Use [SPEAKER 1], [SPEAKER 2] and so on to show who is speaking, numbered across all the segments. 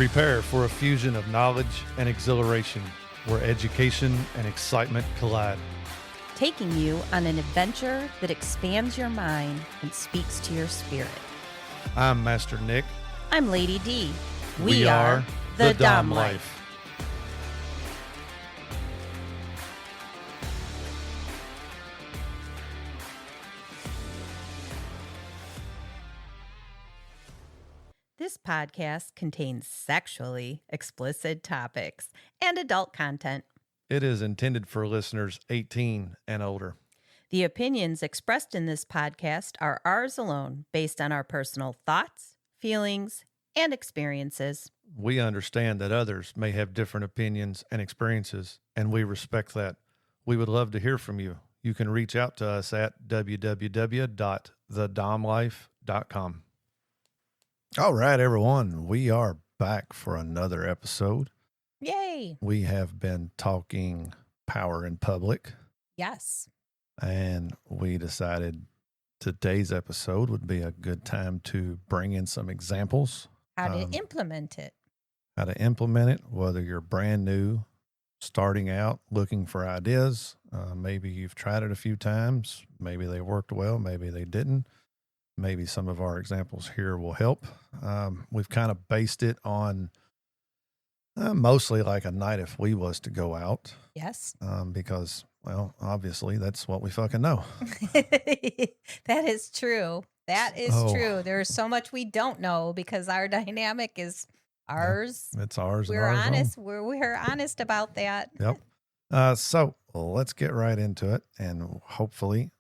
[SPEAKER 1] Prepare for a fusion of knowledge and exhilaration where education and excitement collide.
[SPEAKER 2] Taking you on an adventure that expands your mind and speaks to your spirit.
[SPEAKER 1] I'm Master Nick.
[SPEAKER 2] I'm Lady Dee.
[SPEAKER 1] We are the Dom Life.
[SPEAKER 2] This podcast contains sexually explicit topics and adult content.
[SPEAKER 1] It is intended for listeners 18 and older.
[SPEAKER 2] The opinions expressed in this podcast are ours alone, based on our personal thoughts, feelings, and experiences.
[SPEAKER 1] We understand that others may have different opinions and experiences, and we respect that. We would love to hear from you. You can reach out to us at www.thedomlife.com. All right, everyone. We are back for another episode.
[SPEAKER 2] Yay!
[SPEAKER 1] We have been talking power in public.
[SPEAKER 2] Yes.
[SPEAKER 1] And we decided today's episode would be a good time to bring in some examples.
[SPEAKER 2] How to implement it.
[SPEAKER 1] How to implement it, whether you're brand new, starting out, looking for ideas. Maybe you've tried it a few times. Maybe they worked well. Maybe they didn't. Maybe some of our examples here will help. We've kind of based it on mostly like a night if we was to go out.
[SPEAKER 2] Yes.
[SPEAKER 1] Because, well, obviously that's what we fucking know.
[SPEAKER 2] That is true. That is true. There's so much we don't know because our dynamic is ours.
[SPEAKER 1] Yeah, it's ours.
[SPEAKER 2] We're
[SPEAKER 1] and ours
[SPEAKER 2] honest. We're honest about that.
[SPEAKER 1] Yep. So let's get right into it and hopefully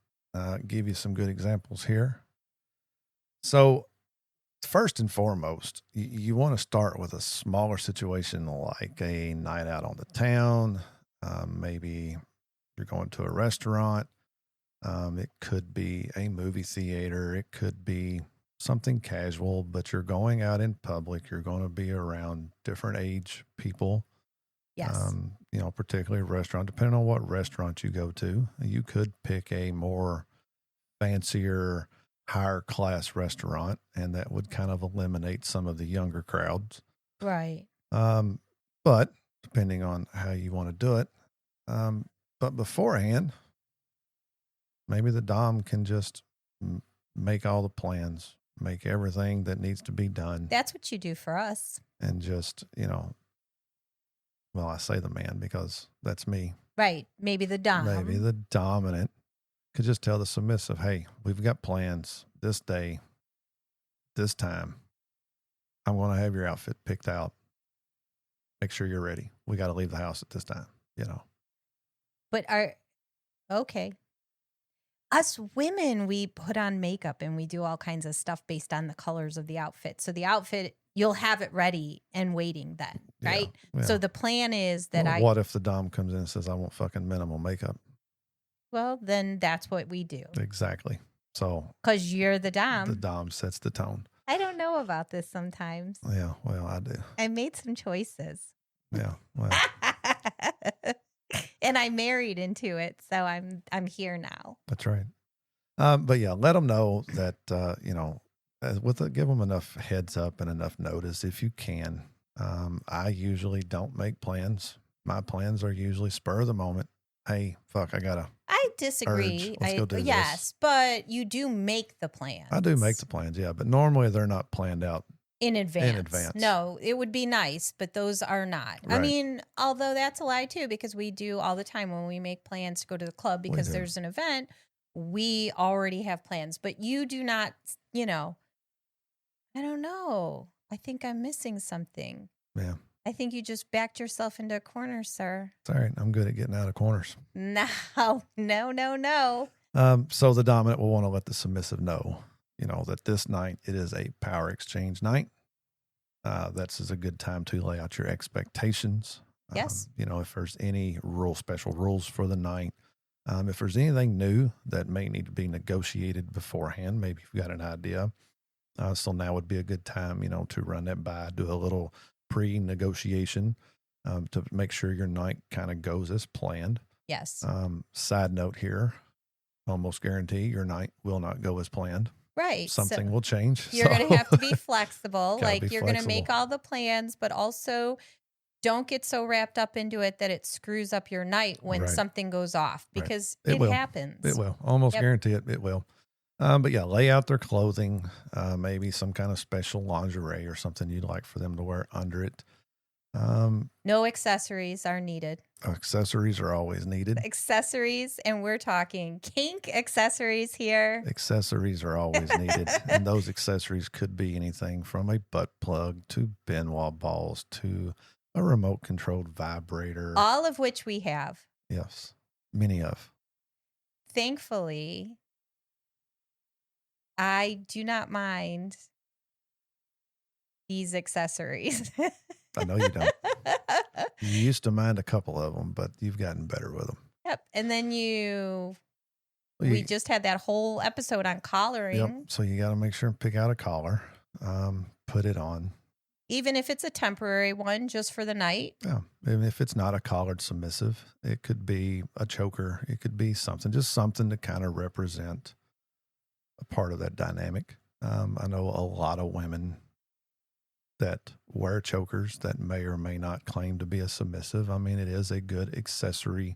[SPEAKER 1] give you some good examples here. So first and foremost, you want to start with a smaller situation like a night out on the town. Maybe you're going to a restaurant. It could be a movie theater. It could be something casual, but you're going out in public. You're going to be around different age people.
[SPEAKER 2] Yes.
[SPEAKER 1] Particularly a restaurant, depending on what restaurant you go to. You could pick a more fancier, higher class restaurant, and that would kind of eliminate some of the younger crowds.
[SPEAKER 2] Right.
[SPEAKER 1] But depending on how you want to do it. But beforehand, maybe the Dom can just make all the plans, make everything that needs to be done.
[SPEAKER 2] That's what you do for us.
[SPEAKER 1] And just, well, I say the man because that's me.
[SPEAKER 2] Right. Maybe the Dom.
[SPEAKER 1] Maybe the dominant could just tell the submissive, hey, we've got plans this day, this time. I'm going to have your outfit picked out. Make sure you're ready. We got to leave the house at this time,
[SPEAKER 2] But okay. Us women, we put on makeup and we do all kinds of stuff based on the colors of the outfit. So the outfit, you'll have it ready and waiting then, right?
[SPEAKER 1] Yeah.
[SPEAKER 2] So the plan is that
[SPEAKER 1] what if the Dom comes in and says, I want fucking minimal makeup?
[SPEAKER 2] Well, then that's what we do.
[SPEAKER 1] Exactly. So.
[SPEAKER 2] Because you're the Dom.
[SPEAKER 1] The Dom sets the tone.
[SPEAKER 2] I don't know about this sometimes.
[SPEAKER 1] Yeah, well, I do.
[SPEAKER 2] I made some choices.
[SPEAKER 1] Yeah, well.
[SPEAKER 2] And I married into it, so I'm here now.
[SPEAKER 1] That's right. But yeah, let them know that, give them enough heads up and enough notice if you can. I usually don't make plans. My plans are usually spur of the moment. Hey, fuck, I
[SPEAKER 2] disagree.
[SPEAKER 1] Let's go do this.
[SPEAKER 2] Yes, but you do make the plans.
[SPEAKER 1] I do make the plans, yeah, but normally they're not planned out
[SPEAKER 2] in advance. No, it would be nice, but those are not.
[SPEAKER 1] Right.
[SPEAKER 2] I mean, although that's a lie too, because we do all the time when we make plans to go to the club because there's an event, we already have plans. But you do not, I don't know. I think I'm missing something.
[SPEAKER 1] Yeah.
[SPEAKER 2] I think you just backed yourself into a corner, sir.
[SPEAKER 1] It's all right. I'm good at getting out of corners.
[SPEAKER 2] No.
[SPEAKER 1] So the dominant will want to let the submissive know, that this night it is a power exchange night. That's a good time to lay out your expectations.
[SPEAKER 2] Yes.
[SPEAKER 1] If there's any special rules for the night, if there's anything new that may need to be negotiated beforehand, maybe you've got an idea. So now would be a good time, to run that by, do a little pre-negotiation to make sure your night kind of goes as planned.
[SPEAKER 2] Yes.
[SPEAKER 1] Side note here, almost guarantee your night will not go as planned.
[SPEAKER 2] Right.
[SPEAKER 1] something will change.
[SPEAKER 2] You're going to have to be flexible. Like you're going to make
[SPEAKER 1] flexible.
[SPEAKER 2] all the plans, but also don't get so wrapped up into it that it screws up your night when
[SPEAKER 1] Right.
[SPEAKER 2] something goes off, because
[SPEAKER 1] It will.
[SPEAKER 2] happens.
[SPEAKER 1] It will. Almost
[SPEAKER 2] Yep.
[SPEAKER 1] guarantee it. It will. But yeah, lay out their clothing, maybe some kind of special lingerie or something you'd like for them to wear under it.
[SPEAKER 2] No accessories are needed.
[SPEAKER 1] Accessories are always needed.
[SPEAKER 2] Accessories, and we're talking kink accessories here.
[SPEAKER 1] Accessories are always needed. And those accessories could be anything from a butt plug to Benoit balls to a remote controlled vibrator.
[SPEAKER 2] All of which we have.
[SPEAKER 1] Yes, many of.
[SPEAKER 2] Thankfully, I do not mind these accessories.
[SPEAKER 1] I know you don't. You used to mind a couple of them, but you've gotten better with them.
[SPEAKER 2] Yep. And then we just had that whole episode on collaring.
[SPEAKER 1] Yep. So you got to make sure and pick out a collar, put it on.
[SPEAKER 2] Even if it's a temporary one, just for the night.
[SPEAKER 1] Yeah. Even if it's not a collared submissive, it could be a choker. It could be something, just something to kind of represent a part of that dynamic. I know a lot of women that wear chokers that may or may not claim to be a submissive. I mean, it is a good accessory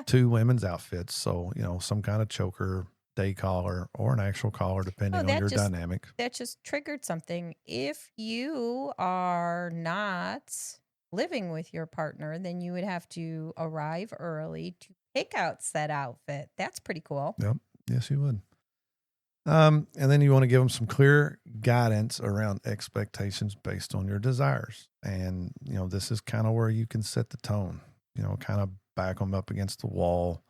[SPEAKER 1] to women's outfits. So, some kind of choker, day collar, or an actual collar, depending on your dynamic.
[SPEAKER 2] That just triggered something. If you are not living with your partner, then you would have to arrive early to pick out said outfit. That's pretty cool.
[SPEAKER 1] Yep. Yes, you would. And then you want to give them some clear guidance around expectations based on your desires. And, this is kind of where you can set the tone, kind of back them up against the wall,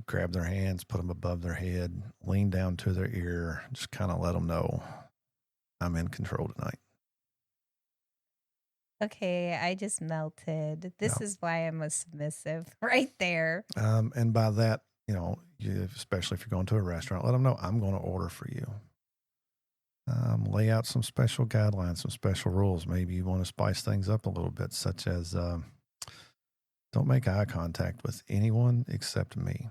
[SPEAKER 1] grab their hands, put them above their head, lean down to their ear, just kind of let them know I'm in control tonight.
[SPEAKER 2] Okay, I just melted. This is why I'm a submissive right there.
[SPEAKER 1] And by that, especially if you're going to a restaurant, let them know I'm going to order for you. Lay out some special guidelines, some special rules. Maybe you want to spice things up a little bit, such as don't make eye contact with anyone except me.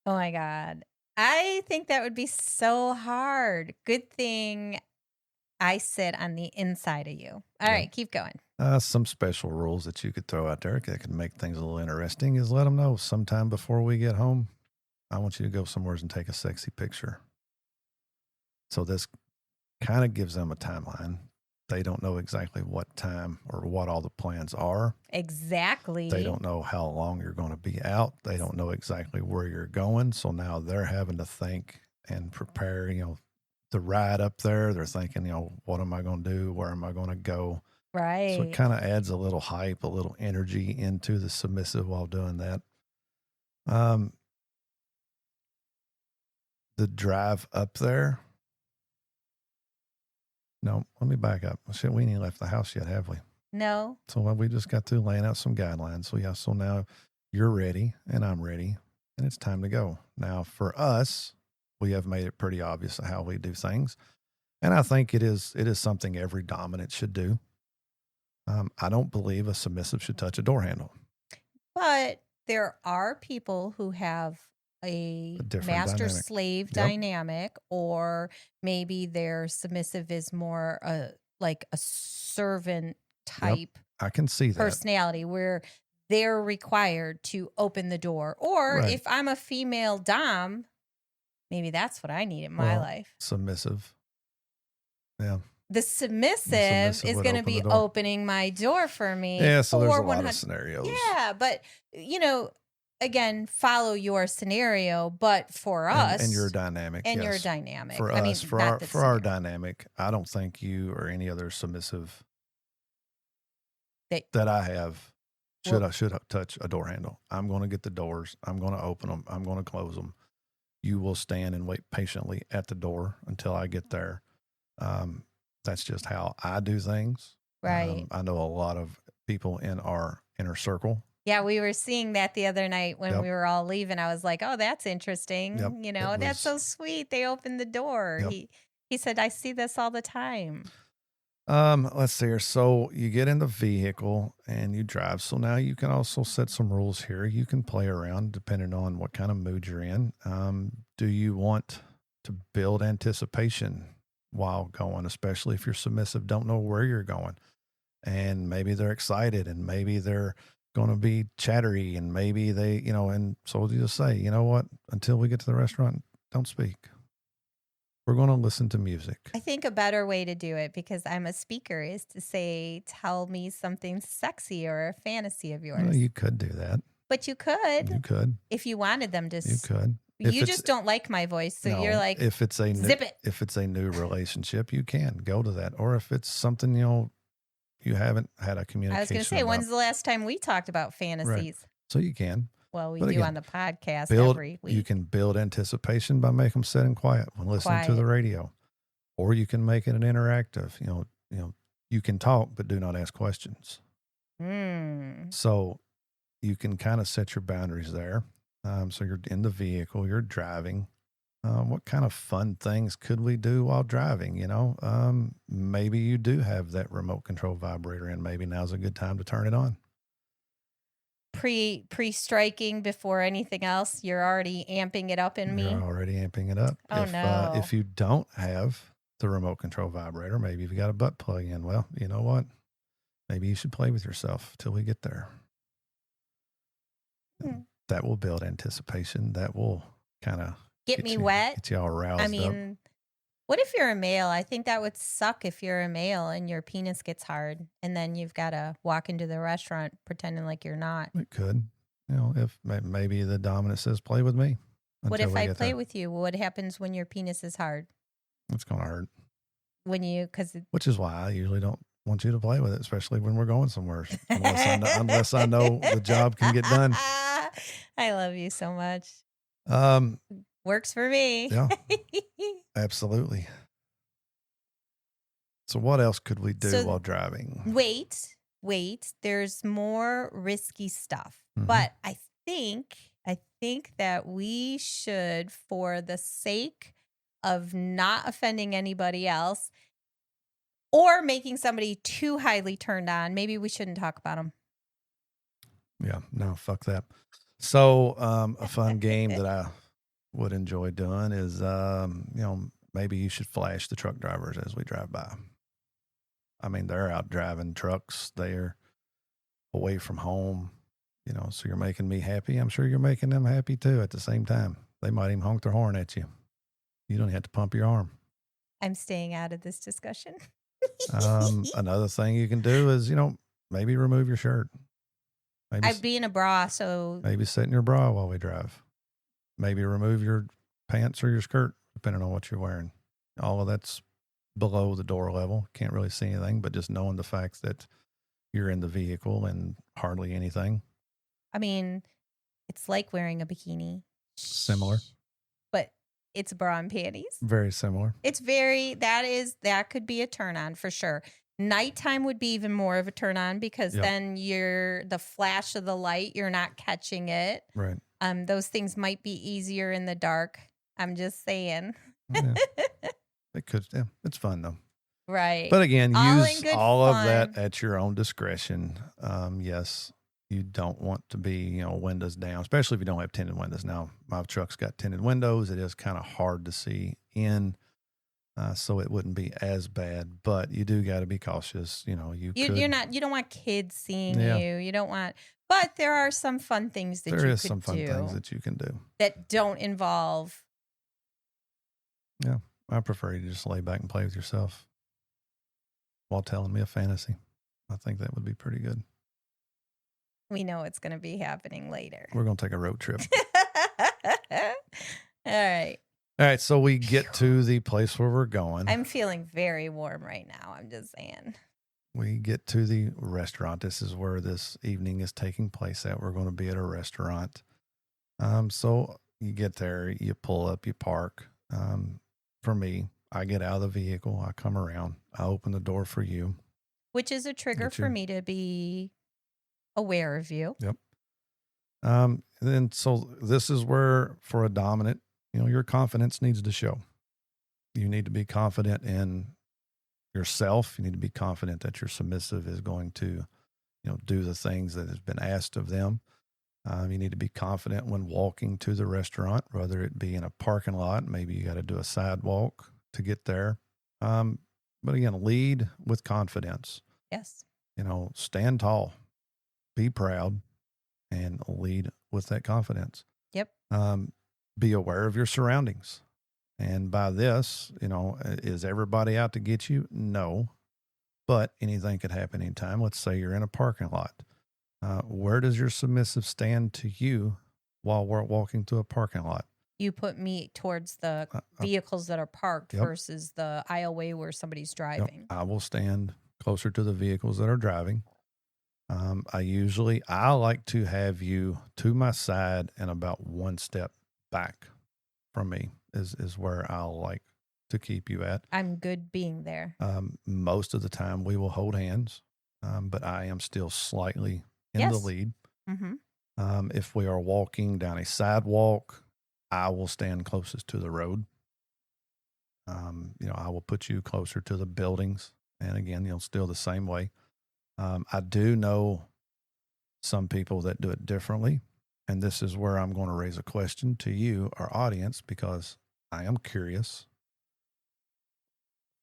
[SPEAKER 2] Oh my God. I think that would be so hard. Good thing I sit on the inside of you. All right, keep going.
[SPEAKER 1] Some special rules that you could throw out there that could make things a little interesting is let them know sometime before we get home, I want you to go somewhere and take a sexy picture. So this kind of gives them a timeline. They don't know exactly what time or what all the plans are.
[SPEAKER 2] Exactly.
[SPEAKER 1] They don't know how long you're going to be out. They don't know exactly where you're going. So now they're having to think and prepare, the ride up there. They're thinking, what am I going to do? Where am I going to go?
[SPEAKER 2] Right.
[SPEAKER 1] So it kind of adds a little hype, a little energy into the submissive while doing that. The drive up there. No, let me back up. Shit, we ain't left the house yet, have we?
[SPEAKER 2] No.
[SPEAKER 1] So we just got through laying out some guidelines. So now you're ready and I'm ready and it's time to go. Now for us, we have made it pretty obvious how we do things. And I think it is something every dominant should do. I don't believe a submissive should touch a door handle.
[SPEAKER 2] But there are people who have a master-slave dynamic, or maybe their submissive is more like a servant type.
[SPEAKER 1] I can see that
[SPEAKER 2] personality where they're required to open the door. Or if I'm a female dom, maybe that's what I need in my life.
[SPEAKER 1] Submissive. Yeah.
[SPEAKER 2] The submissive is going to be opening my door for me.
[SPEAKER 1] Yeah, so there's a lot of scenarios.
[SPEAKER 2] Yeah, but, again, follow your scenario, but for us.
[SPEAKER 1] And your dynamic.
[SPEAKER 2] And your dynamic.
[SPEAKER 1] For us, for our dynamic, I don't think you or any other submissive that I have should touch a door handle. I'm going to get the doors. I'm going to open them. I'm going to close them. You will stand and wait patiently at the door until I get there. That's just how I do things.
[SPEAKER 2] Right.
[SPEAKER 1] I know a lot of people in our inner circle.
[SPEAKER 2] Yeah, we were seeing that the other night when we were all leaving. I was like, oh, that's interesting. That's so sweet. They opened the door. He said, I see this all the time.
[SPEAKER 1] Let's see here. So you get in the vehicle and you drive. So now you can also set some rules here. You can play around depending on what kind of mood you're in. Do you want to build anticipation while going, especially if you're submissive, don't know where you're going, and maybe they're excited and maybe they're going to be chattery and maybe they, and so you just say, you know what, until we get to the restaurant, don't speak. We're going to listen to music.
[SPEAKER 2] I think a better way to do it, because I'm a speaker, is to say, tell me something sexy or a fantasy of yours.
[SPEAKER 1] Well, you could do that.
[SPEAKER 2] But you could.
[SPEAKER 1] You could.
[SPEAKER 2] If you wanted them to.
[SPEAKER 1] You could.
[SPEAKER 2] You just don't like my voice. So you're like,
[SPEAKER 1] if it's a
[SPEAKER 2] zip it.
[SPEAKER 1] If it's a new relationship, you can go to that. Or if it's something, you haven't had a communication.
[SPEAKER 2] I was going to say, when's the last time we talked about fantasies?
[SPEAKER 1] Right. So you can.
[SPEAKER 2] Well, we do on the podcast every week.
[SPEAKER 1] You can build anticipation by making them sit and quiet when listening to the radio. Or you can make it an interactive. You can talk, but do not ask questions. So you can kind of set your boundaries there. So you're in the vehicle, you're driving. What kind of fun things could we do while driving? Maybe you do have that remote control vibrator, and maybe now's a good time to turn it on.
[SPEAKER 2] Pre-striking before anything else, you're already amping it up in me.
[SPEAKER 1] You're already amping it up.
[SPEAKER 2] Oh, no.
[SPEAKER 1] If you don't have the remote control vibrator, maybe you've got a butt plug in. Well, you know what? Maybe you should play with yourself till we get there. That will build anticipation. That will kind of
[SPEAKER 2] get me wet.
[SPEAKER 1] Get you all aroused up.
[SPEAKER 2] What if you're a male? I think that would suck if you're a male and your penis gets hard and then you've got to walk into the restaurant pretending like you're not.
[SPEAKER 1] It could. If maybe the dominant says, play with me.
[SPEAKER 2] What if I play with you? What happens when your penis is hard?
[SPEAKER 1] It's going to hurt.
[SPEAKER 2] Which
[SPEAKER 1] is why I usually don't want you to play with it, especially when we're going somewhere, unless I know the job can get done.
[SPEAKER 2] I love you so much. Works for me.
[SPEAKER 1] Yeah, absolutely. So what else could we do while driving?
[SPEAKER 2] Wait. There's more risky stuff, but I think that we should, for the sake of not offending anybody else or making somebody too highly turned on, maybe we shouldn't talk about them.
[SPEAKER 1] Yeah, no, fuck that. So a fun game that I would enjoy doing is, maybe you should flash the truck drivers as we drive by. I mean, they're out driving trucks. They're away from home, so you're making me happy. I'm sure you're making them happy too at the same time. They might even honk their horn at you. You don't have to pump your arm.
[SPEAKER 2] I'm staying out of this discussion.
[SPEAKER 1] Another thing you can do is, maybe remove your shirt.
[SPEAKER 2] I'd be in a bra, so
[SPEAKER 1] maybe sit in your bra while we drive. Maybe remove your pants or your skirt, depending on what you're wearing. All of that's below the door level. Can't really see anything, but just knowing the fact that you're in the vehicle and hardly anything.
[SPEAKER 2] I mean, it's like wearing a bikini.
[SPEAKER 1] Similar.
[SPEAKER 2] But it's bra and panties.
[SPEAKER 1] Very similar.
[SPEAKER 2] That could be a turn on for sure. Nighttime would be even more of a turn on, because then the flash of the light, you're not catching it.
[SPEAKER 1] Right.
[SPEAKER 2] Those things might be easier in the dark. I'm just saying.
[SPEAKER 1] Yeah. It could. Yeah, it's fun though.
[SPEAKER 2] Right.
[SPEAKER 1] But again, use all of that at your own discretion. Yes, you don't want to be, windows down, especially if you don't have tinted windows. Now, my truck's got tinted windows. It is kind of hard to see in, so it wouldn't be as bad. But you do got to be cautious. You don't
[SPEAKER 2] want kids seeing you. You don't want. But there are some fun things that
[SPEAKER 1] there is some fun things that you can do
[SPEAKER 2] that don't involve.
[SPEAKER 1] Yeah, I prefer you to just lay back and play with yourself while telling me a fantasy. I think that would be pretty good.
[SPEAKER 2] We know it's going to be happening later.
[SPEAKER 1] We're going to take a road trip.
[SPEAKER 2] All
[SPEAKER 1] right. So we get to the place where we're going.
[SPEAKER 2] I'm feeling very warm right now. I'm just saying.
[SPEAKER 1] We get to the restaurant. This is where this evening is taking place at. We're going to be at a restaurant. So you get there, you pull up, you park. For me, I get out of the vehicle. I come around. I open the door for you.
[SPEAKER 2] Which is a trigger for me to be aware of you.
[SPEAKER 1] Yep. Then so this is where, for a dominant, your confidence needs to show. You need to be confident in yourself. You need to be confident that your submissive is going to, do the things that has been asked of them. You need to be confident when walking to the restaurant, whether it be in a parking lot. Maybe you got to do a sidewalk to get there. But again, lead with confidence.
[SPEAKER 2] Yes.
[SPEAKER 1] Stand tall, be proud, and lead with that confidence.
[SPEAKER 2] Yep.
[SPEAKER 1] Be aware of your surroundings. And by this, is everybody out to get you? No. But anything could happen anytime. Let's say you're in a parking lot. Where does your submissive stand to you while we're walking through a parking lot?
[SPEAKER 2] You put me towards the vehicles that are parked
[SPEAKER 1] Yep.
[SPEAKER 2] versus the aisleway where somebody's driving.
[SPEAKER 1] Yep. I will stand closer to the vehicles that are driving. I like to have you to my side and about one step back from me is where I'll like to keep you at.
[SPEAKER 2] I'm good being there.
[SPEAKER 1] Most of the time we will hold hands, but I am still slightly in the lead.
[SPEAKER 2] Mm-hmm.
[SPEAKER 1] If we are walking down a sidewalk, I will stand closest to the road. I will put you closer to the buildings. And again, still the same way. I do know some people that do it differently. And this is where I'm going to raise a question to you, our audience, because I am curious.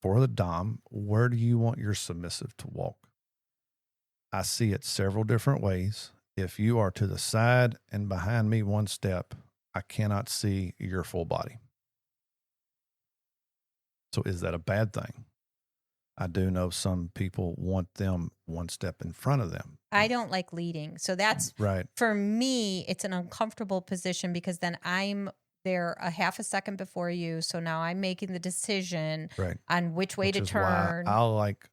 [SPEAKER 1] For the Dom, where do you want your submissive to walk? I see it several different ways. If you are to the side and behind me one step, I cannot see your full body. So is that a bad thing? I do know some people want them one step in front of them.
[SPEAKER 2] I don't like leading. So that's
[SPEAKER 1] right.
[SPEAKER 2] For me, it's an uncomfortable position because then I'm there a half a second before you. So now I'm making the decision on which way to turn.
[SPEAKER 1] I like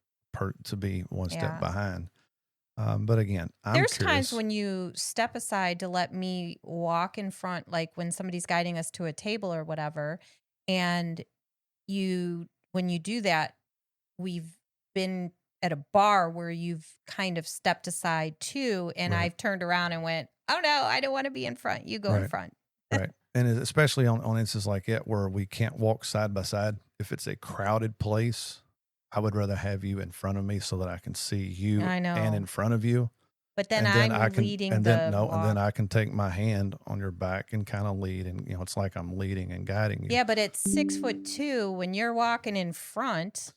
[SPEAKER 1] to be one step behind. But again,
[SPEAKER 2] there's times when you step aside to let me walk in front, like when somebody's guiding us to a table or whatever. And when you do that, we've been at a bar where you've kind of stepped aside too. And I've turned around and went, oh no, I don't want to be in front. You go in front.
[SPEAKER 1] Right. And especially on instances like it where we can't walk side by side. If it's a crowded place, I would rather have you in front of me so that I can see you and in front of you.
[SPEAKER 2] But then I'm leading
[SPEAKER 1] and then I can take my hand on your back and kind of lead. And, it's like I'm leading and guiding you.
[SPEAKER 2] Yeah, but at 6'2", when you're walking in front,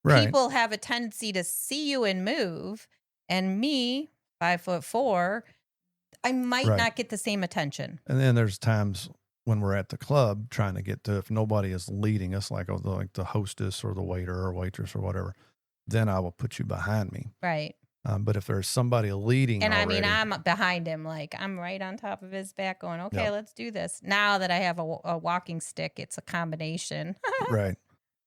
[SPEAKER 1] right.
[SPEAKER 2] people have a tendency to see you and move. And me, 5'4", I might not get the same attention.
[SPEAKER 1] And then there's times when we're at the club trying to get to, if nobody is leading us, like the hostess or the waiter or waitress or whatever, then I will put you behind me.
[SPEAKER 2] Right.
[SPEAKER 1] But if there's somebody leading
[SPEAKER 2] and
[SPEAKER 1] already,
[SPEAKER 2] I'm behind him, like I'm right on top of his back going, okay, let's do this. Now that I have a walking stick, it's a combination.
[SPEAKER 1] right.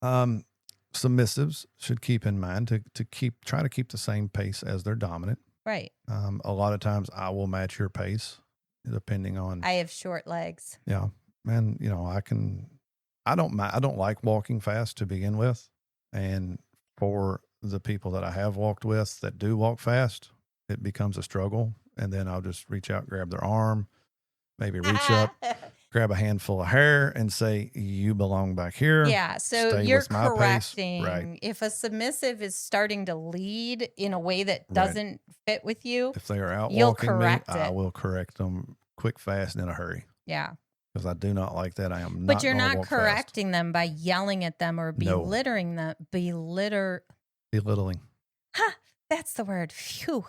[SPEAKER 1] Submissives should keep in mind to try to keep the same pace as their dominant.
[SPEAKER 2] Right.
[SPEAKER 1] A lot of times I will match your pace depending on.
[SPEAKER 2] I have short legs.
[SPEAKER 1] Yeah. And I don't like walking fast to begin with. And for the people that I have walked with that do walk fast, it becomes a struggle. And then I'll just reach out, grab their arm, maybe reach up, grab a handful of hair and say, you belong back here.
[SPEAKER 2] Yeah. So you're correcting. Right. If a submissive is starting to lead in a way that doesn't fit with you,
[SPEAKER 1] if they are out
[SPEAKER 2] you'll
[SPEAKER 1] walking
[SPEAKER 2] correct
[SPEAKER 1] me, I will correct them quick, fast, and in a hurry.
[SPEAKER 2] Yeah.
[SPEAKER 1] Because I do not like that. I am not.
[SPEAKER 2] But you're not correcting them by yelling at them or belittling them.
[SPEAKER 1] Belittling.
[SPEAKER 2] Ha! That's the word. Phew.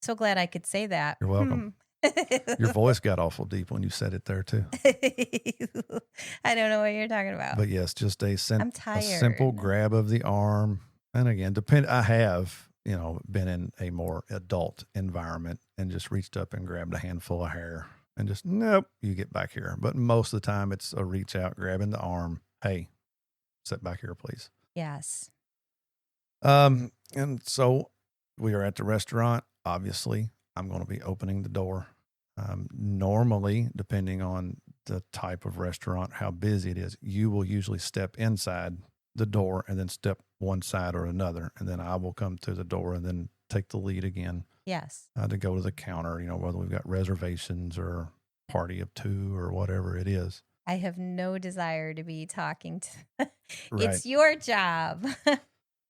[SPEAKER 2] So glad I could say that.
[SPEAKER 1] You're welcome. Your voice got awful deep when you said it there too.
[SPEAKER 2] I don't know what you're talking about.
[SPEAKER 1] But yes, just a
[SPEAKER 2] tired.
[SPEAKER 1] Simple grab of the arm. And again, I have, been in a more adult environment and just reached up and grabbed a handful of hair and just, nope, you get back here. But most of the time it's a reach out, grabbing the arm. Hey, sit back here, please.
[SPEAKER 2] Yes.
[SPEAKER 1] And so we are at the restaurant. Obviously, I'm going to be opening the door. Normally, depending on the type of restaurant, how busy it is, you will usually step inside the door and then step one side or another. And then I will come to the door and then take the lead again.
[SPEAKER 2] Yes.
[SPEAKER 1] To go to the counter, whether we've got reservations or party of two or whatever it is.
[SPEAKER 2] I have no desire to be talking to. It's your job.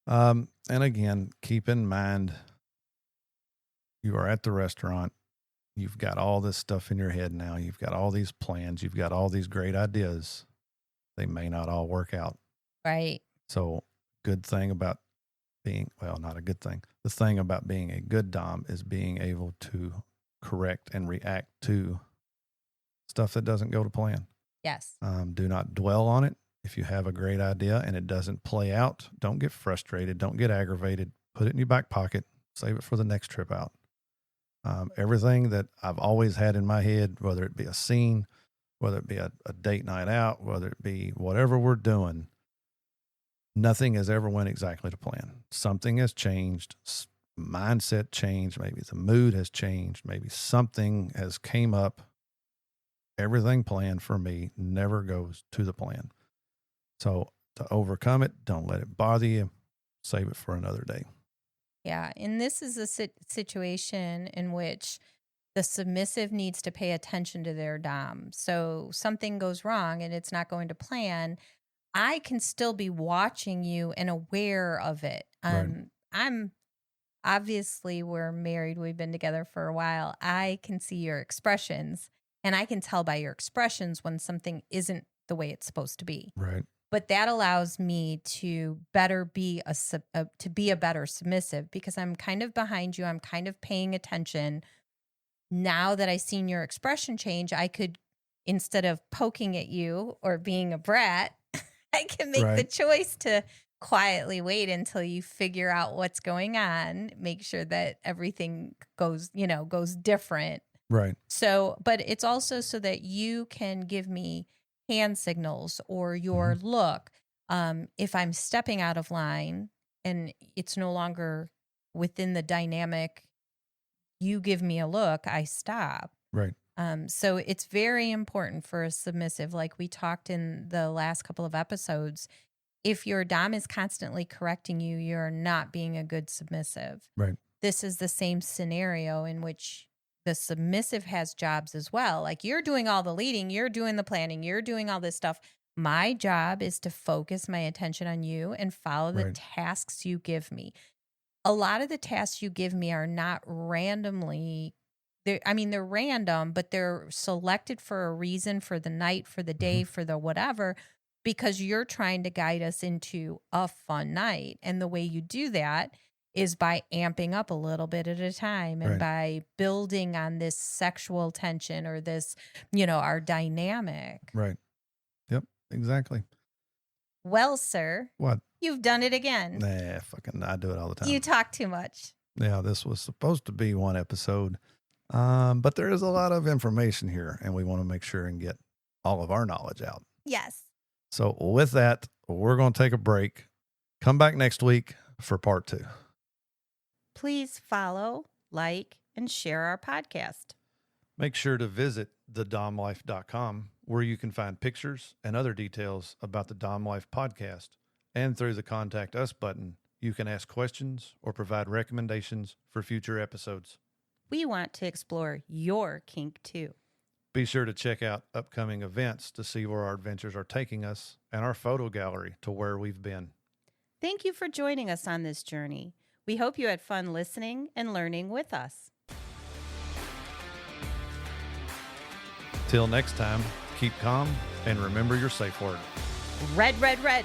[SPEAKER 1] And again, keep in mind, you are at the restaurant. You've got all this stuff in your head now. You've got all these plans. You've got all these great ideas. They may not all work out.
[SPEAKER 2] Right.
[SPEAKER 1] So, good thing about not a good thing. The thing about being a good Dom is being able to correct and react to stuff that doesn't go to plan.
[SPEAKER 2] Yes.
[SPEAKER 1] Do not dwell on it. If you have a great idea and it doesn't play out, don't get frustrated. Don't get aggravated. Put it in your back pocket. Save it for the next trip out. Everything that I've always had in my head, whether it be a scene, whether it be a date night out, whether it be whatever we're doing, nothing has ever went exactly to plan. Something has changed. Mindset changed. Maybe the mood has changed. Maybe something has came up. Everything planned for me never goes to the plan. So to overcome it, don't let it bother you. Save it for another day.
[SPEAKER 2] Yeah. And this is a situation in which the submissive needs to pay attention to their dom. So something goes wrong and it's not going to plan. I can still be watching you and aware of it.
[SPEAKER 1] Right.
[SPEAKER 2] I'm obviously, we're married. We've been together for a while. I can see your expressions and I can tell by your expressions when something isn't the way it's supposed to be.
[SPEAKER 1] Right.
[SPEAKER 2] But that allows me to better be a better submissive because I'm kind of behind you. I'm kind of paying attention. Now that I've seen your expression change, I could, instead of poking at you or being a brat, I can make the choice to quietly wait until you figure out what's going on, make sure that everything goes different.
[SPEAKER 1] Right.
[SPEAKER 2] So, but it's also so that you can give me hand signals or your look. If I'm stepping out of line and it's no longer within the dynamic, you give me a look, I stop.
[SPEAKER 1] Right.
[SPEAKER 2] So it's very important for a submissive, like we talked in the last couple of episodes. If your dom is constantly correcting you, you're not being a good submissive.
[SPEAKER 1] Right.
[SPEAKER 2] This is the same scenario in which the submissive has jobs as well. Like you're doing all the leading, you're doing the planning, you're doing all this stuff. My job is to focus my attention on you and follow the tasks you give me. A lot of the tasks you give me are not randomly. They're random, but they're selected for a reason, for the night, for the day, for the whatever, because you're trying to guide us into a fun night. And the way you do that is by amping up a little bit at a time and by building on this sexual tension or this, our dynamic.
[SPEAKER 1] Right. Yep, exactly.
[SPEAKER 2] Well, sir.
[SPEAKER 1] What?
[SPEAKER 2] You've done it again.
[SPEAKER 1] I do it all the time.
[SPEAKER 2] You talk too much.
[SPEAKER 1] Yeah, this was supposed to be one episode. But there is a lot of information here and we want to make sure and get all of our knowledge out.
[SPEAKER 2] Yes.
[SPEAKER 1] So with that, we're going to take a break. Come back next week for part 2.
[SPEAKER 2] Please follow, like, and share our podcast.
[SPEAKER 1] Make sure to visit thedomlife.com where you can find pictures and other details about the Dom Life podcast. And through the Contact Us button, you can ask questions or provide recommendations for future episodes.
[SPEAKER 2] We want to explore your kink too.
[SPEAKER 1] Be sure to check out upcoming events to see where our adventures are taking us and our photo gallery to where we've been.
[SPEAKER 2] Thank you for joining us on this journey. We hope you had fun listening and learning with us.
[SPEAKER 1] Till next time, keep calm and remember your safe word.
[SPEAKER 2] Red, red, red.